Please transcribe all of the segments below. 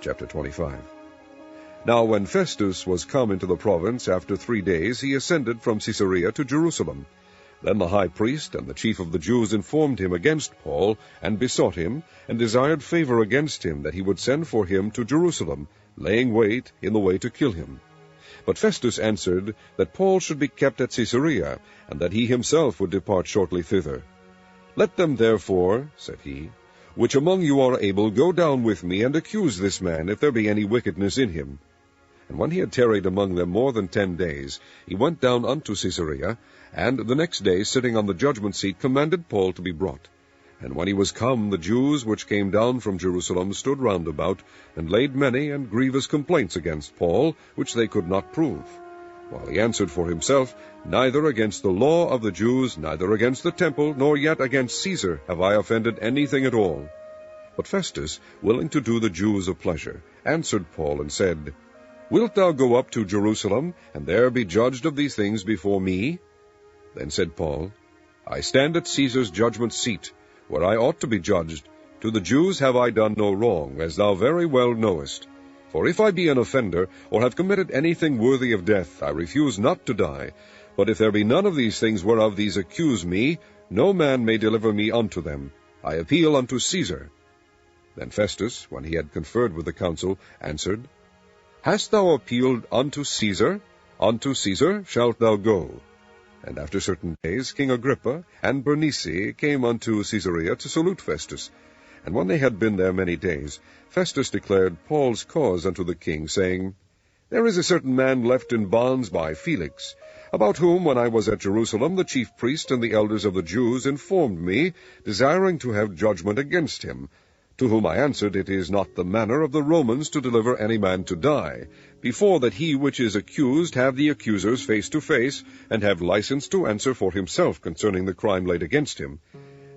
Chapter 25. Now when Festus was come into the province after 3 days, he ascended from Caesarea to Jerusalem. Then the high priest and the chief of the Jews informed him against Paul, and besought him, and desired favor against him, that he would send for him to Jerusalem, laying wait in the way to kill him. But Festus answered that Paul should be kept at Caesarea, and that he himself would depart shortly thither. Let them therefore, said he, which among you are able, go down with me, and accuse this man, if there be any wickedness in him. And when he had tarried among them more than 10 days, he went down unto Caesarea, and the next day, sitting on the judgment seat, commanded Paul to be brought. And when he was come, the Jews which came down from Jerusalem stood round about, and laid many and grievous complaints against Paul, which they could not prove. While he answered for himself, Neither against the law of the Jews, neither against the temple, nor yet against Caesar have I offended anything at all. But Festus, willing to do the Jews a pleasure, answered Paul, and said, Wilt thou go up to Jerusalem, and there be judged of these things before me? Then said Paul, I stand at Caesar's judgment seat, where I ought to be judged. To the Jews have I done no wrong, as thou very well knowest. For if I be an offender, or have committed anything worthy of death, I refuse not to die. But if there be none of these things whereof these accuse me, no man may deliver me unto them. I appeal unto Caesar. Then Festus, when he had conferred with the council, answered, Hast thou appealed unto Caesar? Unto Caesar shalt thou go. And after certain days King Agrippa and Bernice came unto Caesarea to salute Festus. And when they had been there many days, Festus declared Paul's cause unto the king, saying, There is a certain man left in bonds by Felix, about whom, when I was at Jerusalem, the chief priest and the elders of the Jews informed me, desiring to have judgment against him. To whom I answered, It is not the manner of the Romans to deliver any man to die, before that he which is accused have the accusers face to face, and have license to answer for himself concerning the crime laid against him.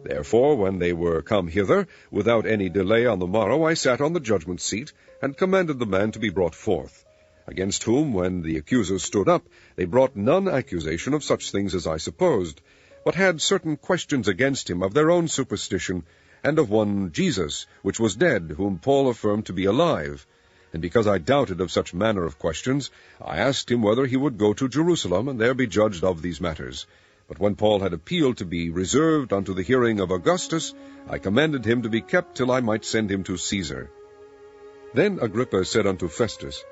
Therefore, when they were come hither, without any delay on the morrow, I sat on the judgment seat, and commanded the man to be brought forth. Against whom, when the accusers stood up, they brought none accusation of such things as I supposed, but had certain questions against him of their own superstition, and of one Jesus, which was dead, whom Paul affirmed to be alive. And because I doubted of such manner of questions, I asked him whether he would go to Jerusalem, and there be judged of these matters. But when Paul had appealed to be reserved unto the hearing of Augustus, I commanded him to be kept till I might send him to Caesar. Then Agrippa said unto Festus,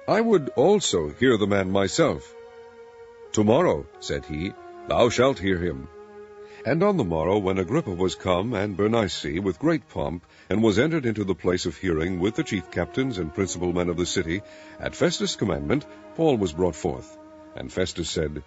I would also hear the man myself. Tomorrow, said he, thou shalt hear him. And on the morrow, when Agrippa was come, and Bernice, with great pomp, and was entered into the place of hearing with the chief captains and principal men of the city, at Festus' commandment, Paul was brought forth. And Festus said,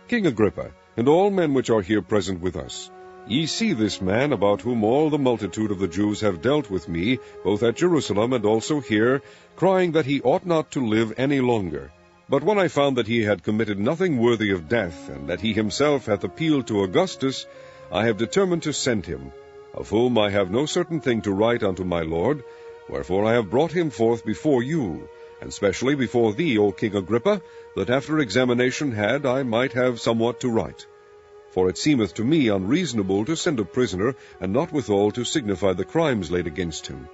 King Agrippa, and all men which are here present with us, ye see this man, about whom all the multitude of the Jews have dealt with me, both at Jerusalem and also here, crying that he ought not to live any longer. But when I found that he had committed nothing worthy of death, and that he himself hath appealed to Augustus, I have determined to send him, of whom I have no certain thing to write unto my lord, wherefore I have brought him forth before you, and specially before thee, O King Agrippa, that after examination had I might have somewhat to write. For it seemeth to me unreasonable to send a prisoner, and not withal to signify the crimes laid against him.